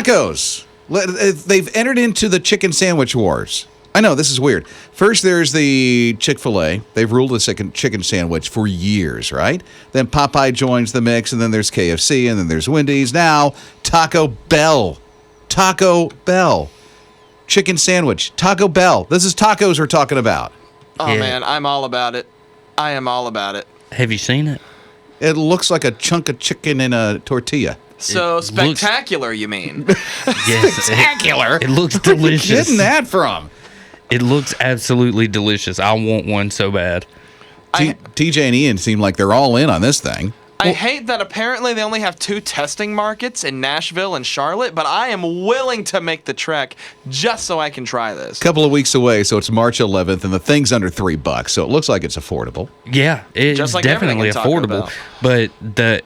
Tacos. They've entered into the chicken sandwich wars. I know, this is weird. First, there's the Chick-fil-A. They've ruled the chicken sandwich for years, right? Then Popeye joins the mix, and then there's KFC, and then there's Wendy's. Now, Taco Bell. Taco Bell. Chicken sandwich. Taco Bell. This is tacos we're talking about. Oh, yeah. Man, I'm all about it. I am all about it. Have you seen it? It looks like a chunk of chicken in a tortilla. So spectacular, you mean? Yes, spectacular. It looks delicious. Where's you getting that from? It looks absolutely delicious. I want one so bad. TJ and Ian seem like they're all in on this thing. I hate that apparently they only have 2 testing markets in Nashville and Charlotte, but I am willing to make the trek just so I can try this. Couple of weeks away, so it's March 11th, and the thing's under $3, so it looks like it's affordable. Yeah, it's just like definitely affordable. But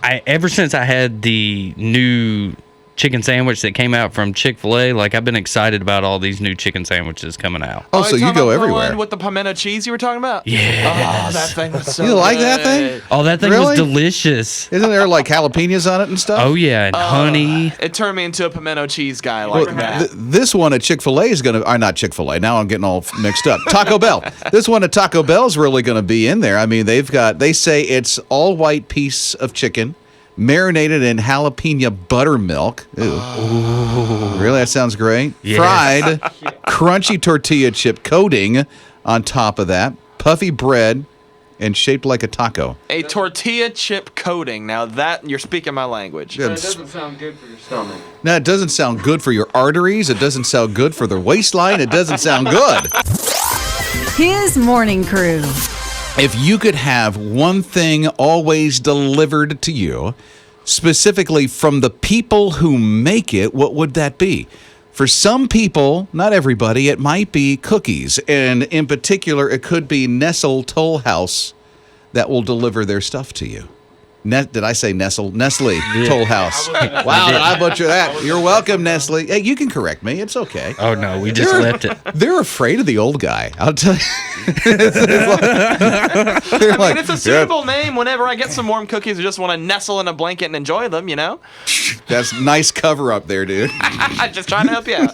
ever since I had the new chicken sandwich that came out from Chick-fil-A, like I've been excited about all these new chicken sandwiches coming out. Oh, so you go everywhere. The one with the pimento cheese you were talking about? Yeah. Oh, that thing was so You like that thing? Oh, that thing was delicious. Isn't there like jalapenos on it and stuff? Oh, yeah, and honey. It turned me into a pimento cheese guy like that. This one at Chick-fil-A is going to, not Chick-fil-A, now I'm getting all mixed up. Taco Bell. This one at Taco Bell is really going to be in there. I mean, they say it's all white piece of chicken, marinated in jalapeno buttermilk. Ooh. Really? That sounds great. Yeah. Fried, crunchy tortilla chip coating on top of that. Puffy bread and shaped like a taco. A tortilla chip coating. Now that, you're speaking my language. But it doesn't sound good for your stomach. No, it doesn't sound good for your arteries. It doesn't sound good for the waistline. It doesn't sound good. His morning crew. If you could have one thing always delivered to you, specifically from the people who make it, what would that be? For some people, not everybody, it might be cookies. And in particular, it could be Nestle Toll House that will deliver their stuff to you. Did I say Nestle? Nestle Toll House. Wow, did I butcher that? You're welcome, Nestle. Hey, you can correct me. It's okay. Oh, no, we just left it. They're afraid of the old guy. I'll tell you. It's a suitable name whenever I get some warm cookies. I just want to nestle in a blanket and enjoy them, you know? That's nice cover up there, dude. Just trying to help you out.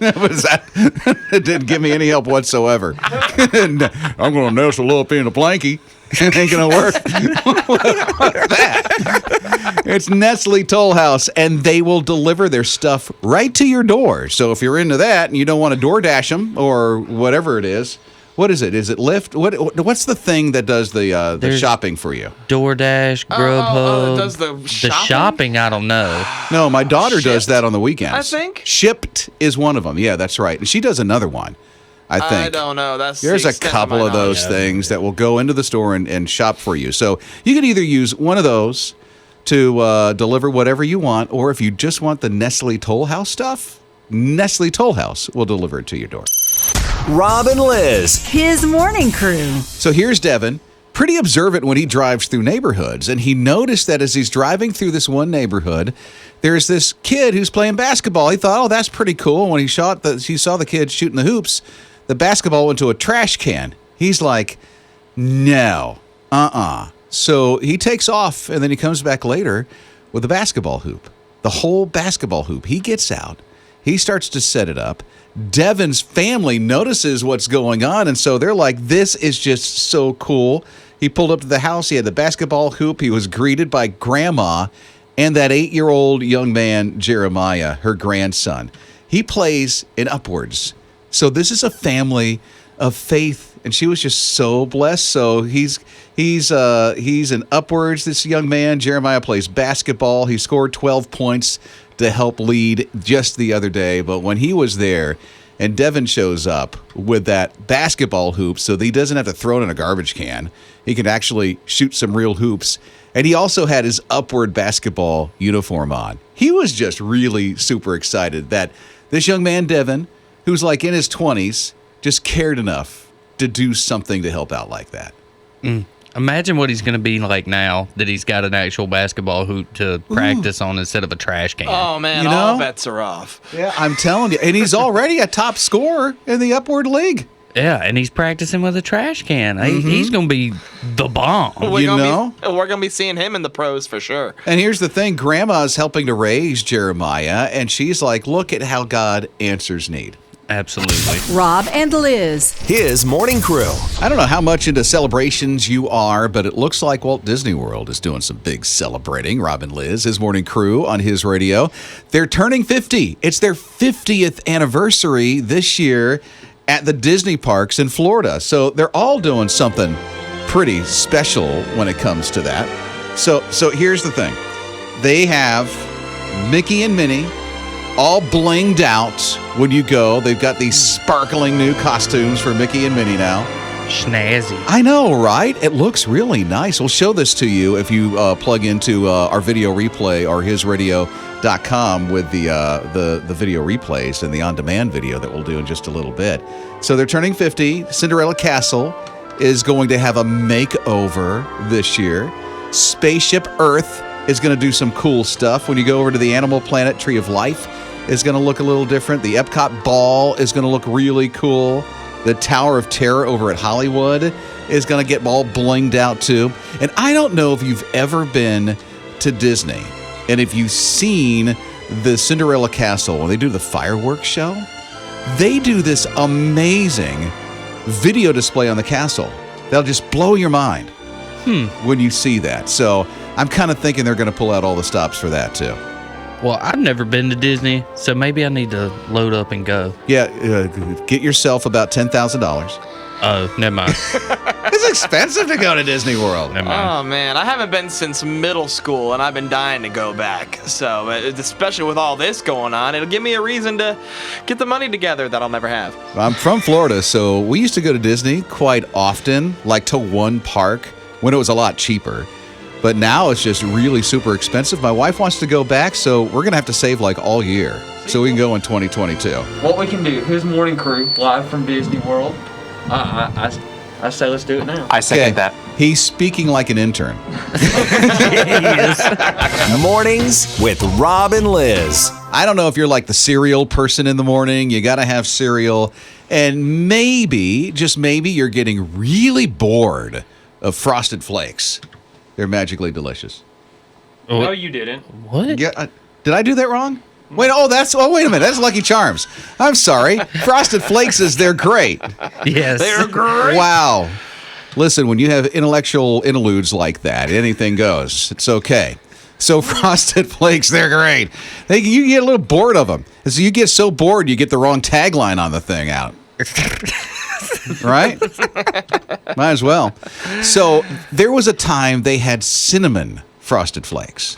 It didn't give me any help whatsoever. I'm going to nestle up in a blankie. It ain't going to work. What's that? It's Nestle Toll House, and they will deliver their stuff right to your door. So if you're into that and you don't want to DoorDash them or whatever it is, what is it? Is it Lyft? What's the thing that does the shopping for you? DoorDash, Grubhub. It does the shopping? The shopping, I don't know. No, my daughter does that on the weekends. I think. Shipped is one of them. Yeah, that's right. And she does another one. I think. I don't know. There's a couple of those things that will go into the store and shop for you. So you can either use one of those to deliver whatever you want, or if you just want the Nestle Toll House stuff, Nestle Toll House will deliver it to your door. Rob and Liz. His morning crew. So here's Devin, pretty observant when he drives through neighborhoods, and he noticed that as he's driving through this one neighborhood, there's this kid who's playing basketball. He thought, oh, that's pretty cool. When he saw the kid shooting the hoops, the basketball went to a trash can. He's like, no, So he takes off, and then he comes back later with a basketball hoop, the whole basketball hoop. He gets out. He starts to set it up. Devin's family notices what's going on, and so they're like, this is just so cool. He pulled up to the house. He had the basketball hoop. He was greeted by Grandma and that 8-year-old young man, Jeremiah, her grandson. He plays in Upwards. So this is a family of faith, and she was just so blessed. So he's in Upwards, this young man. Jeremiah plays basketball. He scored 12 points to help lead just the other day. But when he was there, and Devin shows up with that basketball hoop so that he doesn't have to throw it in a garbage can, he can actually shoot some real hoops. And he also had his Upward basketball uniform on. He was just really super excited that this young man, Devin, who's like in his 20s, just cared enough to do something to help out like that. Imagine what he's going to be like now that he's got an actual basketball hoop to practice on instead of a trash can. Oh, man, all bets are off. Yeah, I'm telling you. And he's already a top scorer in the Upward League. Yeah, and he's practicing with a trash can. He's going to be the bomb. We're going to be seeing him in the pros for sure. And here's the thing. Grandma's helping to raise Jeremiah, and she's like, look at how God answers need. Absolutely. Rob and Liz. His morning crew. I don't know how much into celebrations you are, but it looks like Walt Disney World is doing some big celebrating. Rob and Liz, his morning crew on his radio. They're turning 50. It's their 50th anniversary this year at the Disney parks in Florida. So they're all doing something pretty special when it comes to that. So here's the thing. They have Mickey and Minnie all blinged out when you go. They've got these sparkling new costumes for Mickey and Minnie now. Snazzy. I know, right? It looks really nice. We'll show this to you if you plug into our video replay or hisradio.com with the video replays and the on-demand video that we'll do in just a little bit. So they're turning 50. Cinderella Castle is going to have a makeover this year. Spaceship Earth is going to do some cool stuff. When you go over to the Animal Planet, Tree of Life is going to look a little different. The Epcot Ball is going to look really cool. The Tower of Terror over at Hollywood is going to get all blinged out too. And I don't know if you've ever been to Disney and if you've seen the Cinderella Castle when they do the fireworks show. They do this amazing video display on the castle. That'll just blow your mind when you see that. So I'm kind of thinking they're going to pull out all the stops for that too. Well, I've never been to Disney, so maybe I need to load up and go. Yeah, get yourself about $10,000. Oh, never mind. It's expensive to go to Disney World. Never mind. Oh, man. I haven't been since middle school, and I've been dying to go back. So, especially with all this going on, it'll give me a reason to get the money together that I'll never have. I'm from Florida, so we used to go to Disney quite often, like to one park when it was a lot cheaper. But now it's just really super expensive. My wife wants to go back, so we're going to have to save like all year so we can go in 2022. What we can do, his morning crew, live from Disney World. I say let's do it now. I second that. He's speaking like an intern. Mornings with Rob and Liz. I don't know if you're like the cereal person in the morning. You got to have cereal. And maybe, just maybe, you're getting really bored of Frosted Flakes. They're magically delicious. No, you didn't. What? Yeah, did I do that wrong? Wait, wait a minute. That's Lucky Charms. I'm sorry. Frosted Flakes they're great. Yes. They're great. Wow. Listen, when you have intellectual interludes like that, anything goes. It's okay. So Frosted Flakes, they're great. You get a little bored of them. And so you get so bored, you get the wrong tagline on the thing out. Right? Might as well. So there was a time they had cinnamon Frosted Flakes.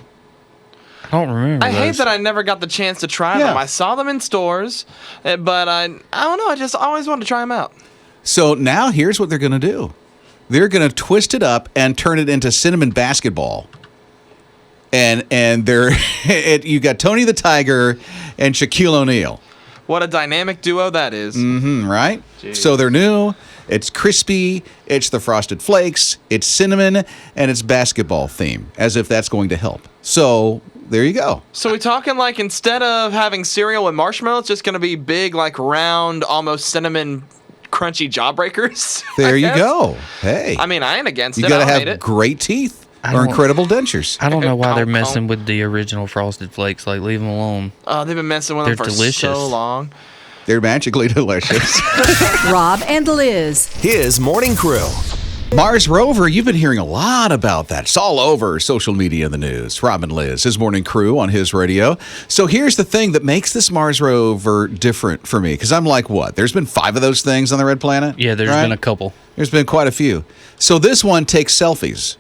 I don't remember. I hate that I never got the chance to try them. I saw them in stores, but I don't know. I just always wanted to try them out. So now here's what they're going to do. They're going to twist it up and turn it into cinnamon basketball. And you got Tony the Tiger and Shaquille O'Neal. What a dynamic duo that is. Mm-hmm, right? Jeez. So they're new. It's crispy. It's the Frosted Flakes. It's cinnamon. And it's basketball theme, as if that's going to help. So there you go. So we talking like instead of having cereal with marshmallows, it's just going to be big, like round, almost cinnamon crunchy jawbreakers? There you go. Hey. I mean, I ain't against you it. got to I'll eat have it. great teeth or incredible dentures. I don't know why they're Conk, messing conk. with the original Frosted Flakes. Like, leave them alone. Oh, they've been messing with them They're for delicious. so long. They're magically delicious. Rob and Liz. His morning crew. Mars Rover, you've been hearing a lot about that. It's all over social media and the news. Rob and Liz, his morning crew on his radio. So here's the thing that makes this Mars Rover different for me. Because I'm like, what? There's been 5 of those things on the Red Planet? Yeah, there's right? been a couple. There's been quite a few. So this one takes selfies.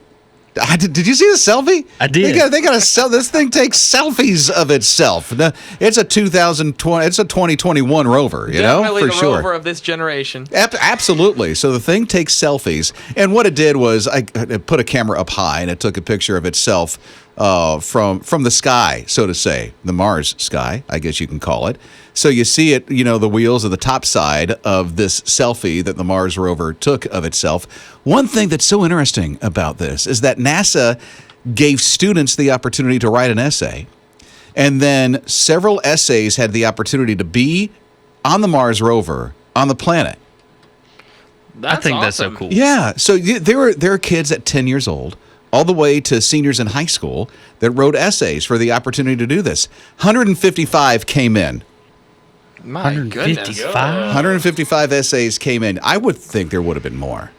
Did you see the selfie? I did. They got to this thing takes selfies of itself. It's a 2020. It's a 2021 Rover. You Definitely know, the for sure. Rover of this generation. Absolutely. So the thing takes selfies, and what it did was I put a camera up high, and it took a picture of itself from the sky, so to say, the Mars sky, I guess you can call it. So you see it, the wheels of the top side of this selfie that the Mars rover took of itself. One thing that's so interesting about this is that NASA gave students the opportunity to write an essay, and then several essays had the opportunity to be on the Mars rover on the planet. That's I think that's so awesome. cool. Yeah. So there are kids at 10 years old, all the way to seniors in high school, that wrote essays for the opportunity to do this. 155 came in. My goodness. 155? 155 essays came in. I would think there would have been more.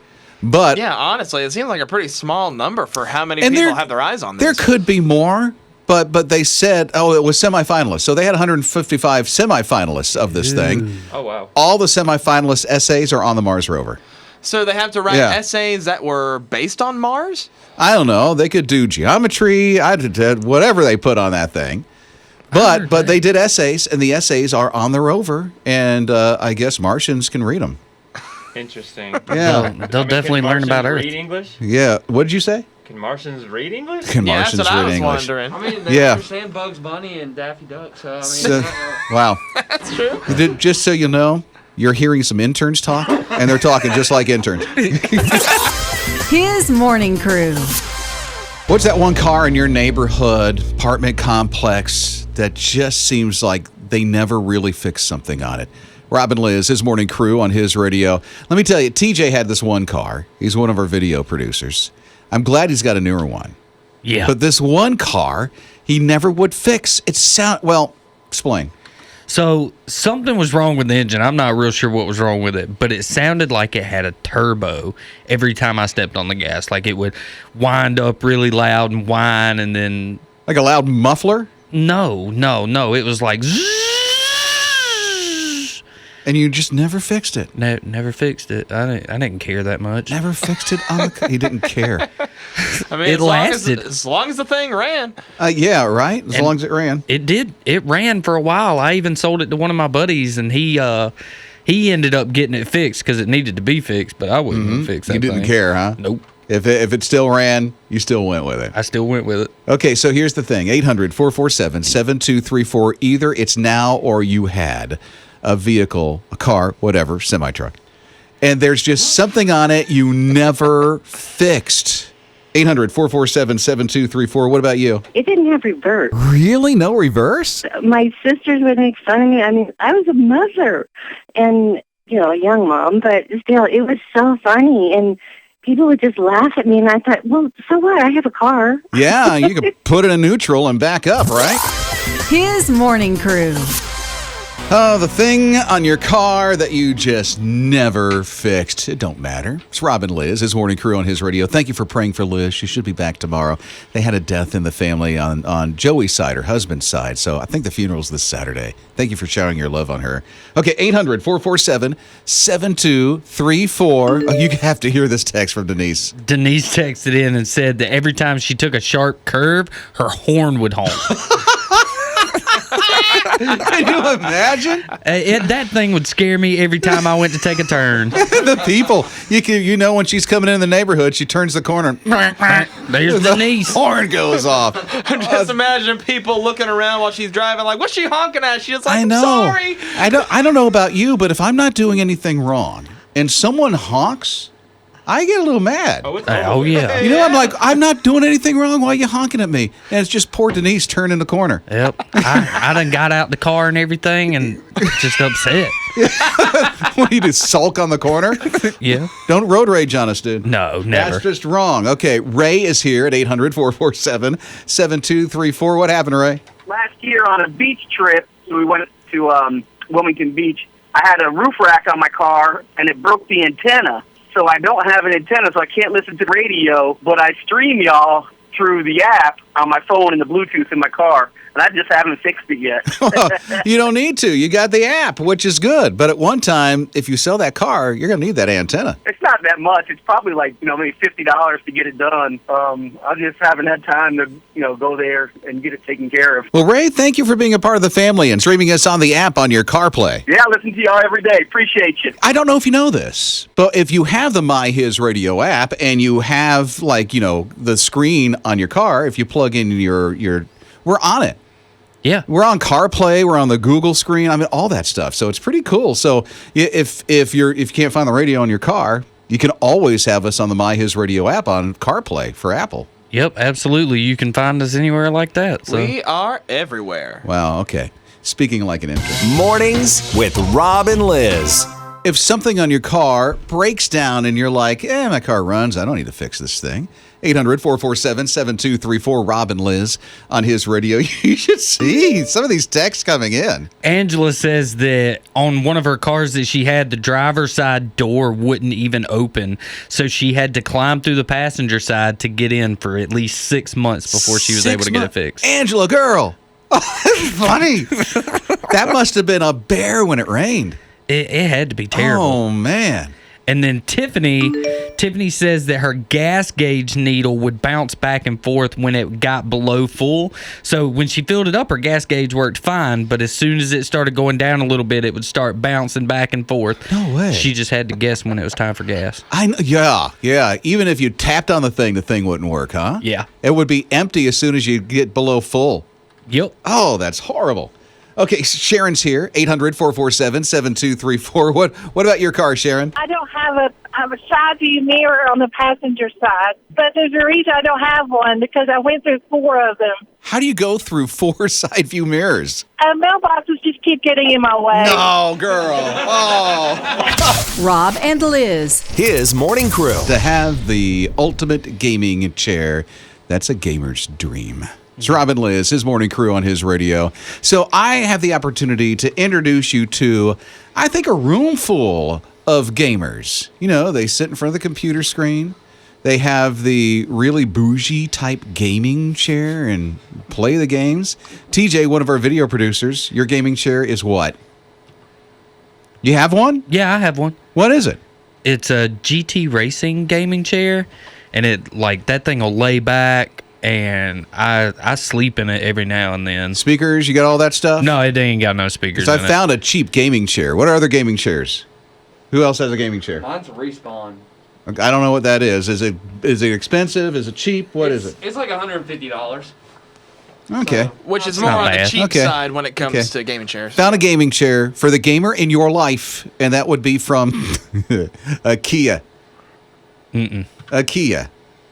But Yeah, honestly, it seems like a pretty small number for how many And people there- have their eyes on there this. could be more. But they said, it was semifinalists. So they had 155 semifinalists of this thing. Oh, wow. All the semifinalist essays are on the Mars Rover. So they have to write Yeah. essays that were based on Mars? I don't know. They could do geometry, whatever they put on that thing. But they did essays, and the essays are on the rover, and I guess Martians can read them. Interesting. Yeah. They'll definitely learn about Earth. Read English? Yeah. What did you say? Can Martians read English? Can Yeah, Martians that's what I read was English? wondering. I mean, they Yeah. understand Bugs Bunny and Daffy Duck, so I mean, So, wow. That's true. Just so you know, you're hearing some interns talk, and they're talking just like interns. His morning crew. What's that one car in your neighborhood, apartment complex, that just seems like they never really fix something on it? Rob and Liz, his morning crew on his radio. Let me tell you, TJ had this one car. He's one of our video producers. I'm glad he's got a newer one. Yeah. But this one car, he never would fix. Explain. So something was wrong with the engine. I'm not real sure what was wrong with it, but it sounded like it had a turbo every time I stepped on the gas. Like it would wind up really loud and whine, and then Like a loud muffler? no. It was like zzz. And you just never fixed it. Never fixed it. I didn't care that much. Never fixed it on the car. He didn't care. I mean, It lasted. As long as the thing ran. Yeah, right? As And- long as it ran. It did. It ran for a while. I even sold it to one of my buddies, and he ended up getting it fixed because it needed to be fixed. But I wouldn't have fixed that. You didn't thing. care, huh? Nope. If it still ran, you still went with it. I still went with it. Okay, so here's the thing. 800-447-7234. Either it's now or you had a vehicle, a car, whatever, semi-truck. And there's just something on it you never fixed. 800-447-7234. What about you? It didn't have reverse. Really? No reverse? My sisters would make fun of me. I mean, I was a mother and, a young mom, but still, it was so funny. And people would just laugh at me. And I thought, well, so what? I have a car. Yeah, you could put it in neutral and back up, right? His morning crew. Oh, the thing on your car that you just never fixed. It don't matter. It's Rob and Liz, his morning crew on his radio. Thank you for praying for Liz. She should be back tomorrow. They had a death in the family on Joey's side, her husband's side. So I think the funeral's this Saturday. Thank you for showering your love on her. Okay, 800-447-7234. Oh, you have to hear this text from Denise. Denise texted in and said that every time she took a sharp curve, her horn would honk. Can you imagine? That thing would scare me every time I went to take a turn. The people, when she's coming in the neighborhood, she turns the corner. There's Denise. Horn goes off. Just imagine people looking around while she's driving, like, what's she honking at? She's just like, I I'm know. sorry. I don't know about you, but if I'm not doing anything wrong and someone honks, I get a little mad. Oh, yeah. I'm like, I'm not doing anything wrong. Why are you honking at me? And it's just poor Denise turning the corner. Yep. I done got out the car and everything and just upset. What do you do, sulk on the corner? Yeah. Don't road rage on us, dude. No, never. That's just wrong. Okay, Ray is here at 800-447-7234. What happened, Ray? Last year on a beach trip, so we went to Wilmington Beach, I had a roof rack on my car, and it broke the antenna. So I don't have an antenna, so I can't listen to the radio, but I stream y'all through the app on my phone and the Bluetooth in my car, and I just haven't fixed it yet. You don't need to. You got the app, which is good. But at one time, if you sell that car, you're going to need that antenna. It's not that much. It's probably like, maybe $50 to get it done. I just haven't had time to, go there and get it taken care of. Well, Ray, thank you for being a part of the family and streaming us on the app on your CarPlay. Yeah, I listen to y'all every day. Appreciate you. I don't know if you know this, but if you have the My HISRadio app and you have, the screen on your car, if you plug in your we're on it. Yeah. We're on CarPlay. We're on the Google screen. I mean, all that stuff. So it's pretty cool. So if you can't find the radio in your car, you can always have us on the My HISRadio app on CarPlay for Apple. Yep, absolutely. You can find us anywhere like that. So. We are everywhere. Wow. Okay. Speaking like an intern. Mornings with Rob and Liz. if something on your car breaks down and you're like, my car runs, I don't need to fix this thing. 800-447-7234, Rob and Liz on his radio. You should see some of these texts coming in. Angela says that on one of her cars that she had, the driver's side door wouldn't even open. So she had to climb through the passenger side to get in for at least 6 months before she was able to get it fixed. Angela, girl. Oh, that's funny. That must have been a bear when it rained. It had to be terrible. Oh, man. And then Tiffany says that her gas gauge needle would bounce back and forth when it got below full. So when she filled it up, her gas gauge worked fine. But as soon as it started going down a little bit, it would start bouncing back and forth. No way. She just had to guess when it was time for gas. Yeah. Even if you tapped on the thing wouldn't work, huh? Yeah. It would be empty as soon as you get below full. Yep. Oh, that's horrible. Okay, Sharon's here, 800-447-7234. What about your car, Sharon? I don't have a side view mirror on the passenger side, but there's a reason I don't have one, because I went through 4 of them. How do you go through 4 side view mirrors? Mailboxes just keep getting in my way. No, girl. Oh. Rob and Liz. His morning crew. To have the ultimate gaming chair, that's a gamer's dream. It's Rob and Liz, his morning crew on his radio. So I have the opportunity to introduce you to, I think, a room full of gamers. You know, they sit in front of the computer screen. They have the really bougie type gaming chair and play the games. TJ, one of our video producers, your gaming chair is what? You have one? Yeah, I have one. What is it? It's a GT Racing gaming chair, and that thing will lay back. And I sleep in it every now and then. Speakers, you got all that stuff? No, it ain't got no speakers. I found a cheap gaming chair. What are other gaming chairs? Who else has a gaming chair? Mine's a Respawn. I don't know what that is. Is it expensive? Is it cheap? What is it? It's like $150. Okay. Which is more on the cheap Okay. side when it comes to gaming chairs. Found a gaming chair for the gamer in your life, and that would be from IKEA. IKEA.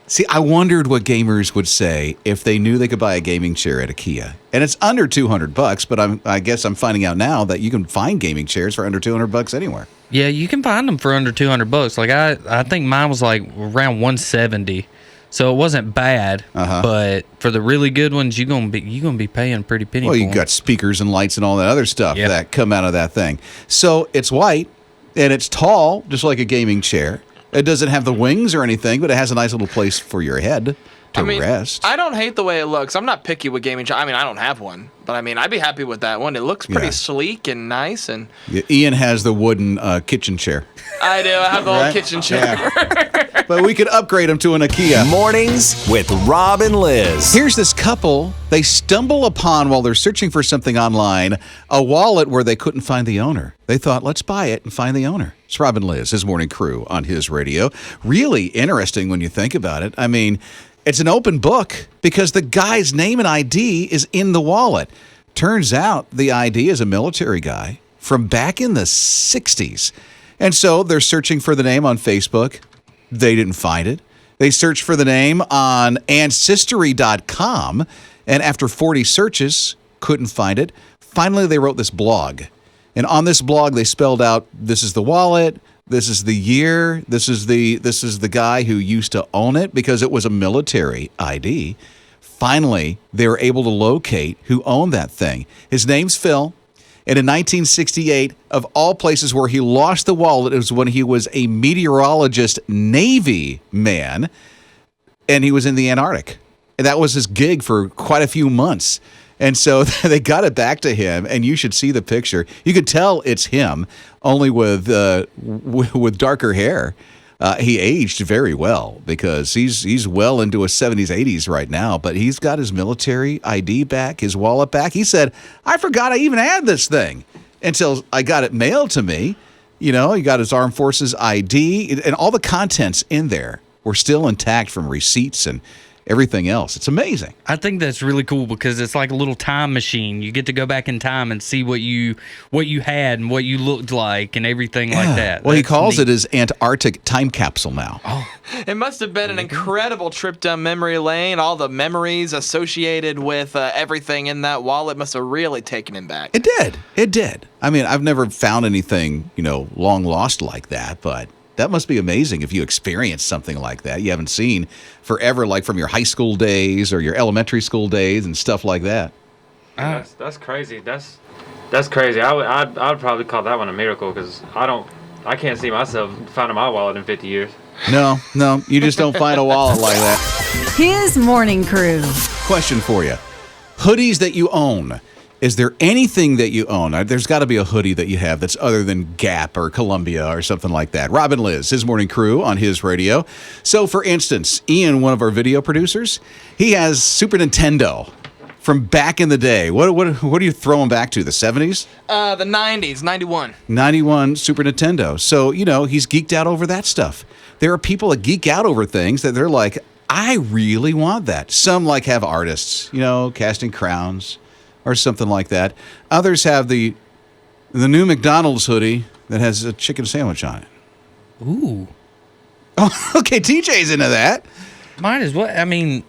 See, I wondered what gamers would say if they knew they could buy a gaming chair at IKEA. And it's under $200, but I guess I'm finding out now that you can find gaming chairs for under $200 anywhere. Yeah, you can find them for under $200. Like I think mine was like around $170, so it wasn't bad. But for the really good ones, you're gonna be paying pretty penny. Well, for you them. got speakers and lights and all that other stuff that come out of that thing. So it's white and it's tall, just like a gaming chair. It doesn't have the wings or anything, but it has a nice little place for your head to rest. I don't hate the way it looks. I'm not picky with gaming. I don't have one, but I'd be happy with that one. It looks pretty sleek and nice. And Ian has the wooden kitchen chair. I do. I have the whole kitchen chair. Yeah. But we could upgrade him to an IKEA. Mornings with Rob and Liz. Here's this couple. They stumble upon, while they're searching for something online, a wallet where they couldn't find the owner. They thought, let's buy it and find the owner. It's Rob and Liz, his morning crew on his radio. Really interesting when you think about it. I mean, it's an open book because the guy's name and ID is in the wallet. Turns out the ID is a military guy from back in the 60s. And so they're searching for the name on Facebook. They didn't find it. They searched for the name on ancestry.com, and after 40 searches, couldn't find it. Finally, they wrote this blog. And on this blog, they spelled out, this is the wallet, this is the year, this is the guy who used to own it because it was a military ID. Finally, they were able to locate who owned that thing. His name's Phil. And in 1968, of all places where he lost the wallet, it was when he was a meteorologist Navy man, and he was in the Antarctic. And that was his gig for quite a few months. And so they got it back to him, and you should see the picture. You can tell it's him, only with darker hair. He aged very well because he's well into his 70s, 80s right now, but he's got his military ID back, his wallet back. He said, I forgot I even had this thing until I got it mailed to me. You know, he got his Armed Forces ID, and all the contents in there were still intact from receipts and everything else. It's amazing. I think that's really cool because it's like a little time machine. You get to go back in time and see what you had and what you looked like and everything like that. Well, he calls it his Antarctic time capsule now. Oh. It must have been an incredible trip down memory lane. All the memories associated with everything in that wallet must have really taken him back. It did. It did. I mean, I've never found anything, long lost like that, but that must be amazing if you experience something like that you haven't seen forever, like from your high school days or your elementary school days and stuff like that. That's crazy. That's crazy. I'd probably call that one a miracle because I can't see myself finding my wallet in 50 years. No, you just don't find a wallet like that. His morning crew. Question for you. Hoodies that you own. Is there anything that you own? There's got to be a hoodie that you have that's other than Gap or Columbia or something like that. Rob and Liz, his morning crew on his radio. So, for instance, Ian, one of our video producers, he has Super Nintendo from back in the day. What are you throwing back to? The 70s? The 90s, 91. 91 Super Nintendo. So, he's geeked out over that stuff. There are people that geek out over things that they're like, I really want that. Some have artists, casting crowns or something like that. Others have the new McDonald's hoodie that has a chicken sandwich on it. Ooh. Oh, okay, TJ's into that. Might as well. I mean,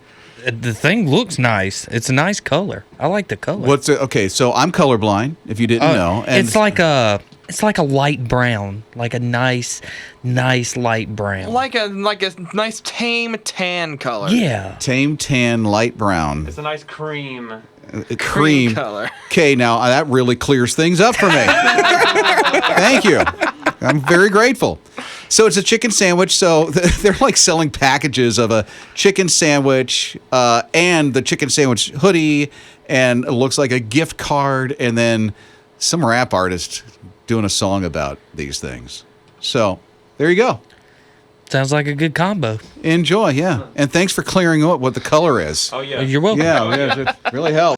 the thing looks nice. It's a nice color. I like the color. Okay, so I'm colorblind, if you didn't know. And it's like a light brown, like a nice light brown. Like a nice tame tan color. Yeah. Tame tan light brown. It's a nice cream. Cream color. Okay, now that really clears things up for me. Thank you. I'm very grateful. So it's a chicken sandwich. So they're selling packages of a chicken sandwich and the chicken sandwich hoodie, and it looks like a gift card, and then some rap artist doing a song about these things. So there you go. Sounds like a good combo. Enjoy, yeah. And thanks for clearing up what the color is. Oh, yeah. You're welcome. Yeah, it really helps.